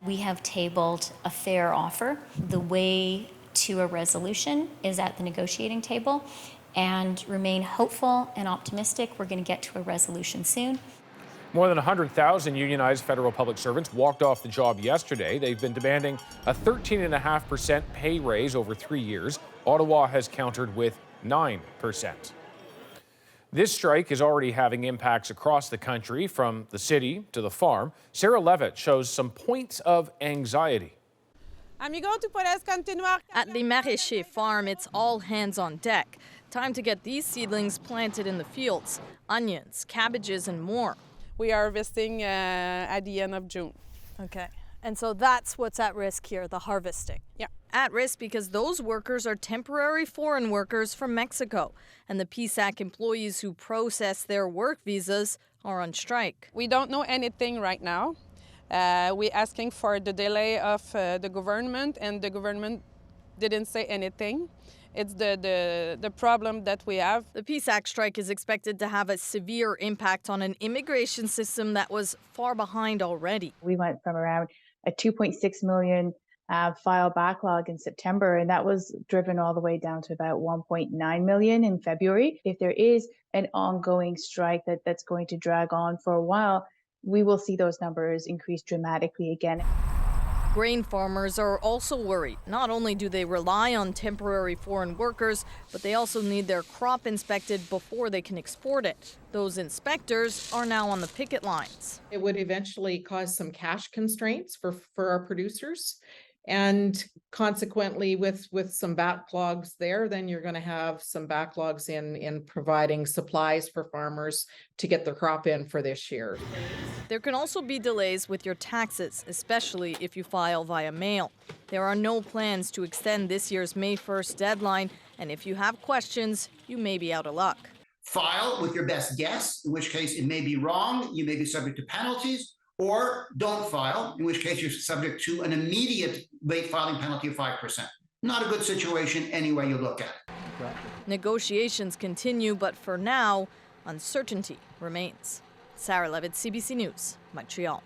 We have tabled a fair offer. The way to a resolution is at the negotiating table, and remain hopeful and optimistic we're going to get to a resolution soon. More than 100,000 unionized federal public servants walked off the job yesterday. They've been demanding a 13.5% pay raise over 3 years. Ottawa has countered with 9%. This strike is already having impacts across the country, from the city to the farm. Sarah Levitt shows some points of anxiety. At the Maraîcher farm, it's all hands on deck. Time to get these seedlings planted in the fields. Onions, cabbages, and more. We are harvesting at the end of June. Okay. And so that's what's at risk here, the harvesting. Yeah. At risk because those workers are temporary foreign workers from Mexico, and the PSAC employees who process their work visas are on strike. We don't know anything right now. We're asking for the delay of the government, and the government didn't say anything. It's the problem that we have. The PSAC strike is expected to have a severe impact on an immigration system that was far behind already. We went from around a 2.6 million file backlog in September, and that was driven all the way down to about 1.9 million in February. If there is an ongoing strike that's going to drag on for a while, we will see those numbers increase dramatically again. Grain farmers are also worried. Not only do they rely on temporary foreign workers, but they also need their crop inspected before they can export it. Those inspectors are now on the picket lines. It would eventually cause some cash constraints for our producers. And consequently, with some backlogs there, then you're going to have some backlogs in providing supplies for farmers to get their crop in for this year. There can also be delays with your taxes, especially if you file via mail. There are no plans to extend this year's May 1st deadline, and if you have questions, you may be out of luck. File with your best guess, in which case it may be wrong, you may be subject to penalties, or don't file, in which case you're subject to an immediate late filing penalty of 5%. Not a good situation any way you look at it. Negotiations continue, but for now, uncertainty remains. Sarah Levitt, CBC News, Montreal.